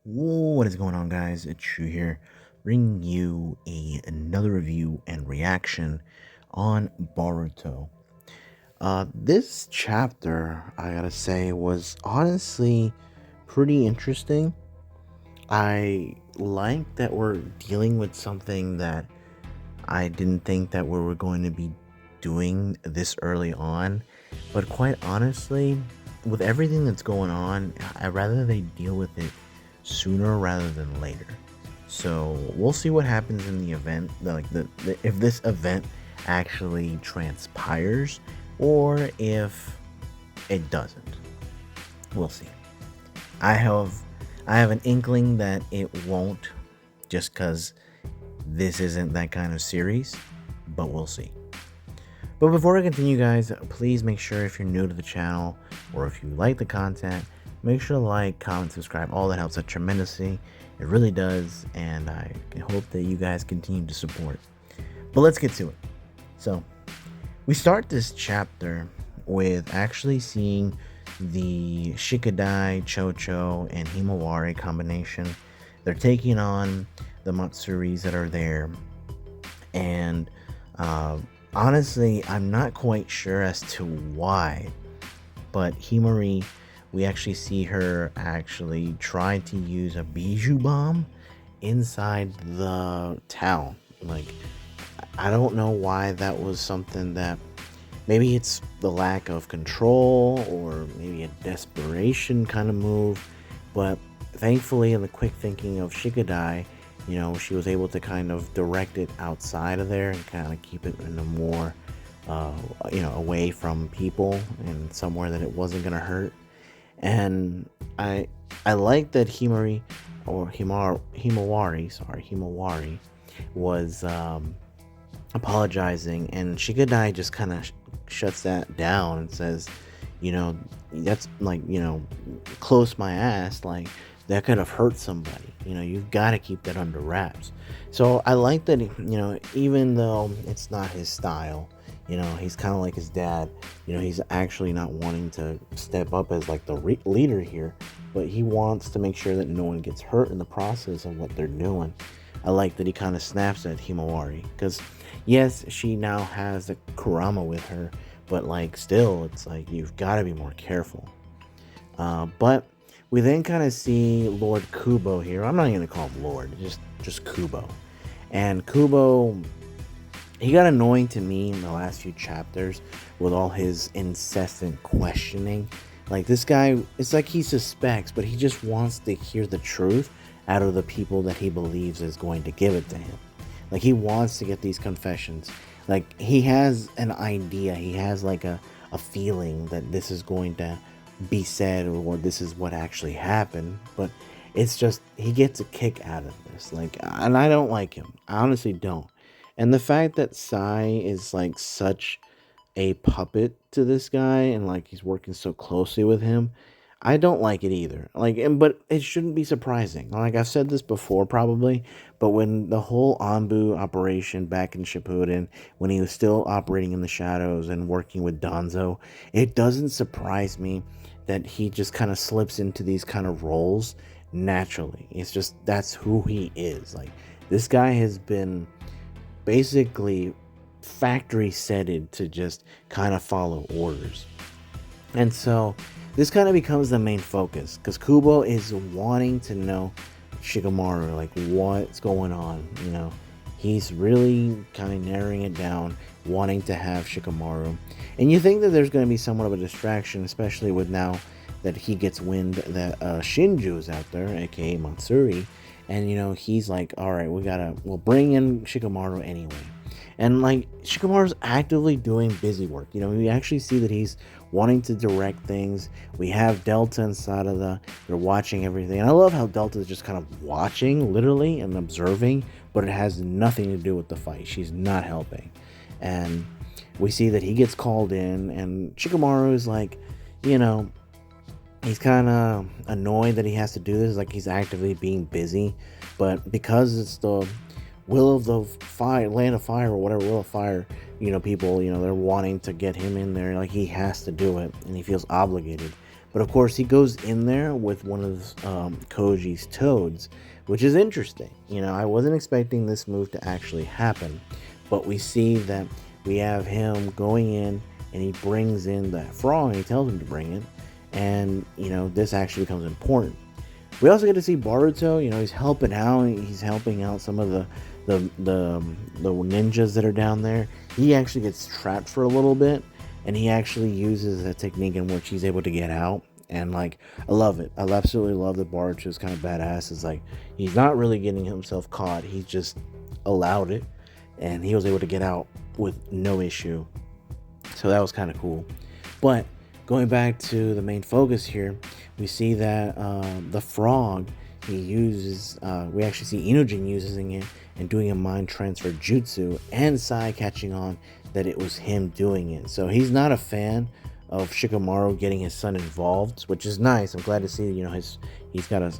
What is going on, guys? It's Shu here, bringing you another review and reaction on Boruto. This chapter, I gotta say, was honestly pretty interesting. I like that we're dealing with something that I didn't think that we were going to be doing this early on, but quite honestly, with everything that's going on, I'd rather they deal with it sooner rather than later. So we'll see what happens in the event, if this event actually transpires or if it doesn't. We'll see. I have I have an inkling that it won't, just because this isn't that kind of series, but we'll see. But before I continue, guys, please make sure, if you're new to the channel or if you like the content, make sure to like, comment, subscribe. All that helps out tremendously. It really does, and I hope that you guys continue to support. But let's get to it. So we start this chapter with actually seeing the Shikadai, Chocho, and Himawari combination. They're taking on the Matsuris that are there, and honestly, I'm not quite sure as to why, but Himari, we actually see her actually try to use a bijou bomb inside the town. Like, I don't know why that was something that, maybe it's the lack of control or maybe a desperation kind of move, but thankfully, in the quick thinking of Shikadai, she was able to kind of direct it outside of there and kind of keep it in a more, away from people and somewhere that it wasn't gonna hurt. And I like that Himawari was apologizing, and Shikadai just kind of shuts that down and says, that's like, close my ass, like that could have hurt somebody. You've got to keep that under wraps. So I like that, even though it's not his style, he's kind of like his dad. He's actually not wanting to step up as like the leader here, but he wants to make sure that no one gets hurt in the process of what they're doing. I like that he kind of snaps at Himawari, because yes, she now has the Kurama with her, but like still, it's like you've got to be more careful. But we then kind of see Lord Kubo here. I'm not even gonna call him Lord, just Kubo. And Kubo, he got annoying to me in the last few chapters with all his incessant questioning. Like, this guy, it's like he suspects, but he just wants to hear the truth out of the people that he believes is going to give it to him. Like, he wants to get these confessions. Like, he has an idea, he has like a feeling that this is going to be said, or this is what actually happened, but it's just, he gets a kick out of this. Like, and I don't like him. I honestly don't. And the fact that Sai is like such a puppet to this guy, and like he's working so closely with him, I don't like it either. Like, but it shouldn't be surprising. Like, I've said this before probably, but when the whole Anbu operation back in Shippuden, when he was still operating in the shadows and working with Danzo, it doesn't surprise me that he just kind of slips into these kind of roles naturally. It's just, that's who he is. Like, this guy has been basically factory setted to just kind of follow orders. And so this kind of becomes the main focus, because Kubo is wanting to know Shikamaru, like, what's going on. He's really kind of narrowing it down, wanting to have Shikamaru. And you think that there's going to be somewhat of a distraction, especially with now that he gets wind that Shinju is out there, aka Matsuri. And he's like, all right, we'll bring in Shikamaru anyway. And like, Shikamaru's actively doing busy work. We actually see that he's wanting to direct things. We have Delta and Sarada, they're watching everything. And I love how Delta is just kind of watching, literally, and observing, but it has nothing to do with the fight. She's not helping. And we see that he gets called in, and Shikamaru is like, he's kind of annoyed that he has to do this. Like, he's actively being busy, but because it's the will of the fire, land of fire, or whatever, will of fire, people, they're wanting to get him in there. Like, he has to do it, and he feels obligated. But of course, he goes in there with one of Koji's toads, which is interesting. I wasn't expecting this move to actually happen, but we see that we have him going in and he brings in that frog and he tells him to bring it. And, this actually becomes important. We also get to see Boruto. He's helping out. He's helping out some of the ninjas that are down there. He actually gets trapped for a little bit, and he actually uses a technique in which he's able to get out. And like, I love it. I absolutely love that Boruto is kind of badass. It's like he's not really getting himself caught. He just allowed it, and he was able to get out with no issue. So that was kind of cool. But going back to the main focus here, we see that the frog he uses, we actually see Inojin using it and doing a mind transfer jutsu, and Sai catching on that it was him doing it. So he's not a fan of Shikamaru getting his son involved, which is nice. I'm glad to see, he's got a,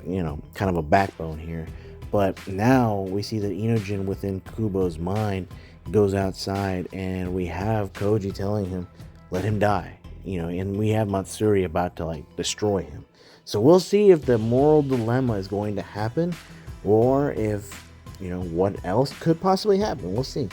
kind of a backbone here. But now we see that Inojin within Kubo's mind goes outside, and we have Koji telling him, let him die. And we have Matsuri about to like destroy him. So we'll see if the moral dilemma is going to happen, or if what else could possibly happen. We'll see.